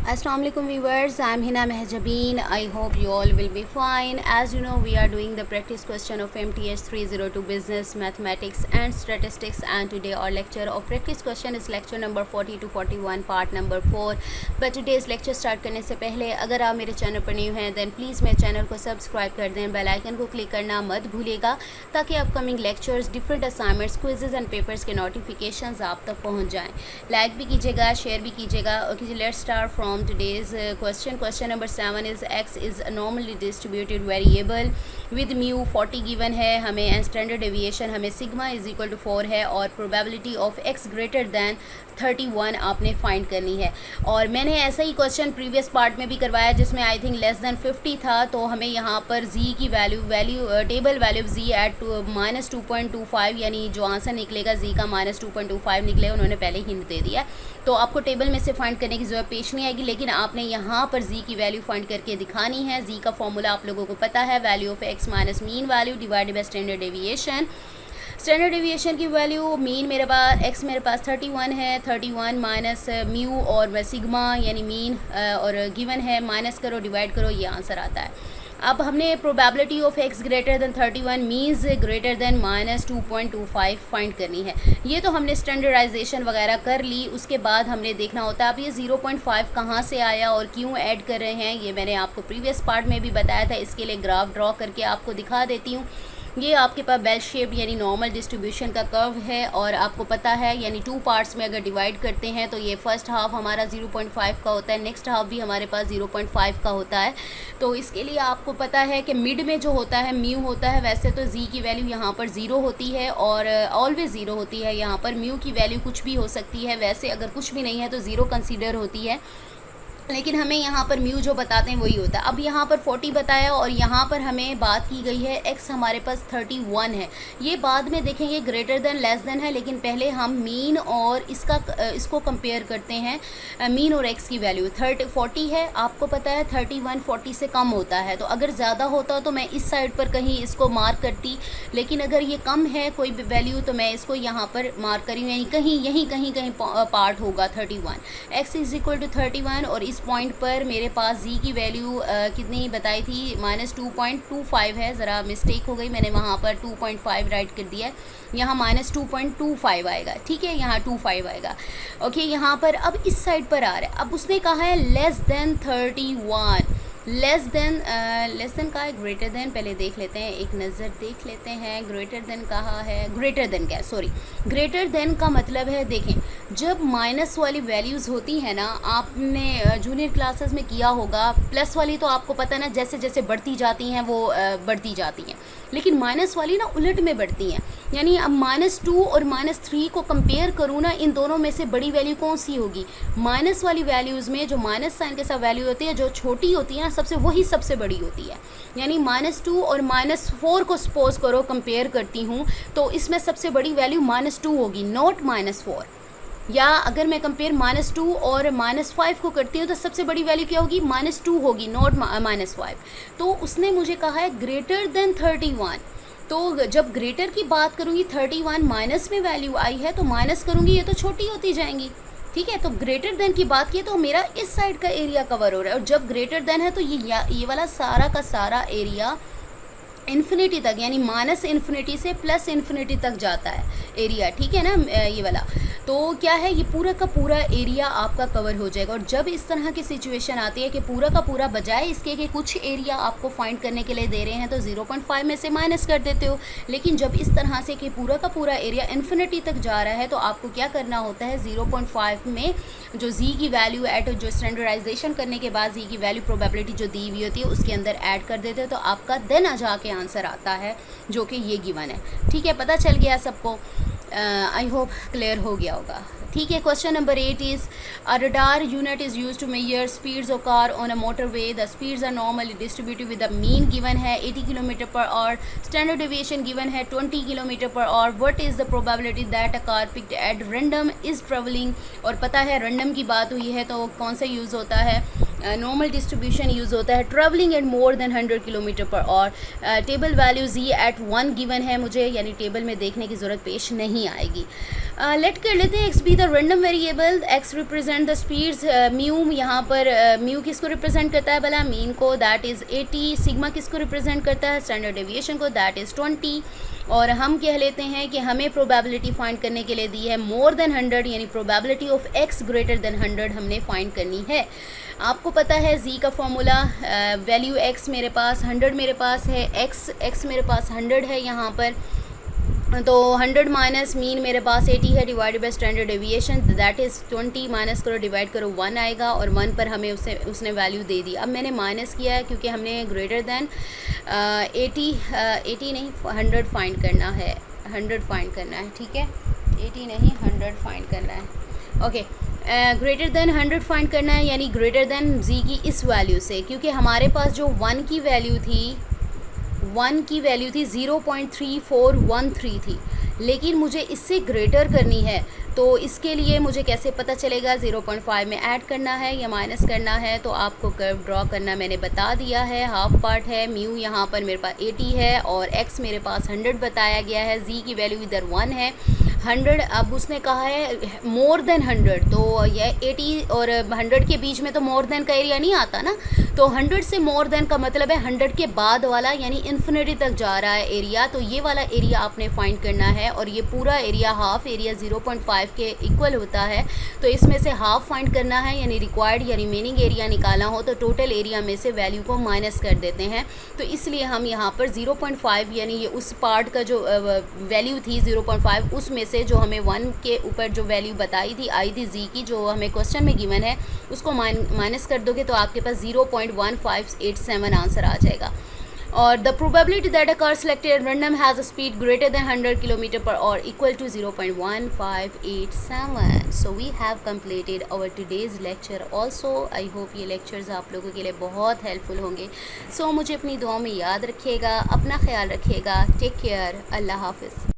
Assalamualaikum viewers, I am Hina Mehjabeen. I hope you all will be fine. As you know, we are doing the practice question of MTS 302 Business, Mathematics and Statistics, and today our lecture of practice question is lecture number 40 to 41 part number 4. But today's lecture start करने से पहले अगर आप मेरे channel पर new हैं then please मेरे channel को सब्सक्राइब कर दें, बेल आइकन को क्लिक करना मत भूलिएगा ताकि upcoming lectures, different assignments, quizzes and papers के नोटिफिकेशंस आप तक पहुंच जाएं. लाइक भी कीजिएगा, शेयर भी कीजिएगा. Okay, let's start from today's question number 7 is x is a normally distributed variable with mu 40 given है हमें and standard deviation हमें sigma is equal to 4 है और probability of x greater than 31 आपने फाइंड करनी है. और मैंने ऐसा ही क्वेश्चन प्रीवियस पार्ट में भी करवाया जिसमें आई थिंक लेस देन 50 था. तो हमें यहाँ पर z की value table value z at -2.25 यानी जो आंसर निकलेगा z का -2.25 निकले, उन्होंने पहले हिंट दे दिया. तो आपको टेबल में से फाइंड करने की ज़रूरत पेश नहीं आएगी, लेकिन आपने यहाँ पर z की वैल्यू फाइंड करके दिखानी है. z का फॉर्मूला आप लोगों को पता है, value of x minus mean value divided by standard deviation. Standard deviation की वैल्यू मीन मेरे पास x मेरे पास 31 है, 31 माइनस म्यू और सिग्मा यानी मीन और गिवन है, माइनस करो डिवाइड करो, ये आंसर आता है. अब हमने probability of x greater than 31 means greater than -2.25 find करनी है. ये तो हमने स्टैंडर्डाइजेशन वगैरह कर ली. उसके बाद हमने देखना होता है अब ये 0.5 कहाँ से आया और क्यों ऐड कर रहे हैं, ये मैंने आपको प्रीवियस पार्ट में भी बताया था. इसके लिए ग्राफ ड्रॉ करके आपको दिखा देती हूँ. ये आपके पास बेल शेप यानी नॉर्मल डिस्ट्रीब्यूशन का कर्व है और आपको पता है यानी 2 पार्ट्स में अगर डिवाइड करते हैं तो ये फर्स्ट हाफ हमारा 0.5 का होता है, नेक्स्ट हाफ भी हमारे पास 0.5 का होता है. तो इसके लिए आपको पता है कि मिड में जो होता है म्यू होता है. वैसे तो z की वैल्यू यहाँ पर 0 होती है और ऑलवेज 0 होती है. यहाँ पर म्यू की वैल्यू कुछ भी हो सकती है. वैसे अगर कुछ भी नहीं है तो 0 कंसीडर होती है, लेकिन हमें यहाँ पर म्यू जो बताते हैं वही होता है. अब यहाँ पर 40 बताया और यहाँ पर हमें बात की गई है x हमारे पास 31 है. ये बाद में देखेंगे ग्रेटर देन लेस देन है, लेकिन पहले हम मीन और इसको कंपेयर करते हैं. मीन और x की वैल्यू 40 है, आपको पता है 31 40 से कम होता है. तो अगर ज़्यादा होता तो मैं इस साइड पर कहीं इसको मार्क करती, लेकिन अगर ये कम है कोई वैल्यू तो मैं इसको यहाँ पर मार्क करी हूँ, यानी यहीं कहीं पार्ट होगा 31. x इज इक्वल टू 31 और इस पॉइंट पर मेरे पास z की वैल्यू कितनी बताई थी, -2.25 है. ज़रा मिस्टेक हो गई, मैंने वहाँ पर 2.5 राइट कर दिया है. यहाँ -2.25 आएगा. ठीक है, यहाँ 25 आएगा. ओके, यहाँ पर अब इस साइड पर आ रहा है. अब उसने कहा है लेस देन 31. लेस देन का है, ग्रेटर देन पहले देख लेते हैं, एक नज़र देख लेते हैं. ग्रेटर देन कहा है, ग्रेटर देन क्या, सॉरी, ग्रेटर देन का मतलब है, देखें जब माइनस वाली वैल्यूज़ होती है ना, आपने जूनियर क्लासेस में किया होगा. प्लस वाली तो आपको पता है ना, जैसे जैसे बढ़ती जाती हैं वो बढ़ती जाती हैं, लेकिन माइनस वाली ना उलट में बढ़ती हैं. यानी अब -2 और -3 को कंपेयर करूँ ना, इन दोनों में से बड़ी वैल्यू कौन सी होगी. माइनस वाली वैल्यूज़ में जो माइनस साइन के साथ वैल्यू होती है, जो छोटी होती है ना वही सबसे बड़ी होती है. यानी -2 और -4 को सपोज करो कंपेयर करती हूँ तो इसमें सबसे बड़ी वैल्यू -2 होगी, नॉट -4. या अगर मैं कंपेयर -2 और -5 को करती हूँ तो सबसे बड़ी वैल्यू क्या होगी, -2 होगी, नॉट -5. तो उसने मुझे कहा है ग्रेटर देन 31. तो जब ग्रेटर की बात करूँगी 31 माइनस में वैल्यू आई है तो माइनस करूँगी, ये तो छोटी होती जाएंगी. ठीक है, तो ग्रेटर देन की बात की तो मेरा इस साइड का एरिया कवर हो रहा है, और जब ग्रेटर देन है तो ये वाला सारा का सारा एरिया इन्फिनिटी तक यानी -इन्फिनिटी से +इन्फिनिटी तक जाता है एरिया. ठीक है ना, ये वाला. तो क्या है, ये पूरा का पूरा एरिया आपका कवर हो जाएगा. और जब इस तरह की सिचुएशन आती है कि पूरा का पूरा बजाय इसके कि कुछ एरिया आपको फाइंड करने के लिए दे रहे हैं तो 0.5 में से माइनस कर देते हो, लेकिन जब इस तरह से कि पूरा का पूरा एरिया इन्फिनिटी तक जा रहा है तो आपको क्या करना होता है, 0.5 में जो z की वैल्यू एट जो स्टैंडर्डाइजेशन करने के बाद z की वैल्यू प्रोबेबिलिटी जो दी हुई होती है उसके अंदर ऐड कर देते हो, तो आपका देन जाके आंसर आता है जो कि ये गिवन है. ठीक है, पता चल गया सबको. आई होप क्लियर हो गया होगा. ठीक है, question number 8 is a radar unit is use to measure speeds of car on a motorway. The speeds are normally distributed with the mean given है 80 km/h, स्टैंडर्ड डेविएशन गिवन है 20 km/h. What is the probability that a car picked at random is travelling. और पता है random की बात हुई है तो कौन सा यूज़ होता है, नॉर्मल डिस्ट्रीब्यूशन यूज़ होता है. Travelling at more than 100 km/h. Table value z at 1 given है मुझे, यानी टेबल में देखने की ज़रूरत पेश नहीं आएगी. लेट कर लेते हैं x be the random variable, x represent the speeds, mu यहाँ पर म्यू किसको रिप्रेजेंट करता है भला, मीन को, दैट इज़ 80, सिग्मा किसको रिप्रेजेंट करता है, स्टैंडर्ड डेविएशन को, दैट इज़ 20, और हम कह लेते हैं कि हमें प्रोबेबिलिटी फाइंड करने के लिए दी है मोर देन 100, यानी probability of x greater than 100 हमने फाइंड करनी है। आपको पता है जी का फॉर्मूला, वैल्यू एक्स मेरे पास 100 मेरे पास है, एक्स मेरे पास 100 है यहाँ पर, तो 100 माइनस मीन मेरे पास 80 है divided by standard deviation, that is 20, minus करो डिवाइड करो 1 आएगा, और 1 पर हमें उसने वैल्यू दे दी। अब मैंने माइनस किया है क्योंकि हमने ग्रेटर दैन 80 नहीं 100 फाइंड करना है, 100 फाइंड करना है, ठीक है, 80 नहीं 100 फाइंड करना है। ओके, ग्रेटर देन 100 फाइंड करना है, यानी ग्रेटर देन जी की इस वैल्यू से, क्योंकि हमारे पास जो 1 की वैल्यू थी 0.3413 थी, लेकिन मुझे इससे ग्रेटर करनी है, तो इसके लिए मुझे कैसे पता चलेगा, 0.5 में ऐड करना है या माइनस करना है, तो आपको कर्व ड्रॉ करना मैंने बता दिया है, हाफ पार्ट है, म्यू यहाँ पर मेरे पास 80 है और एक्स मेरे पास 100 बताया गया है, जी की वैल्यू इधर 1 है, 100, अब उसने कहा है मोर देन 100, तो यह 80 और 100 के बीच में तो मोर देन का एरिया नहीं आता ना, तो 100 से मोर देन का मतलब है 100 के बाद वाला, यानी इन्फिनिटी तक जा रहा है एरिया, तो ये वाला एरिया आपने फाइंड करना है, और ये पूरा एरिया हाफ एरिया 0.5 के इक्वल होता है, तो इसमें से हाफ फाइंड करना है, यानी रिक्वायर्ड या रिमेनिंग एरिया निकालना हो तो टोटल एरिया में से वैल्यू को माइनस कर देते हैं, तो इसलिए हम यहाँ पर 0.5 यानी ये उस पार्ट का जो वैल्यू थी 0.5, उसमें से जो हमें 1 के ऊपर जो वैल्यू बताई थी आई थी जी की, जो हमें क्वेश्चन में गिवन है, उसको माइनस कर दोगे तो आपके पास 0.1587 आंसर आ जाएगा। और the probability that a car selected random has a speed greater than 100 kilometre पर और equal to 0.1587। So we have completed our today's lecture also. I hope ये लेक्चर्स आप लोगों के लिए बहुत हेल्पफुल होंगे। सो मुझे अपनी दुआओं में याद रखिएगा, अपना ख्याल रखिएगा, टेक केयर, अल्लाह हाफिज़।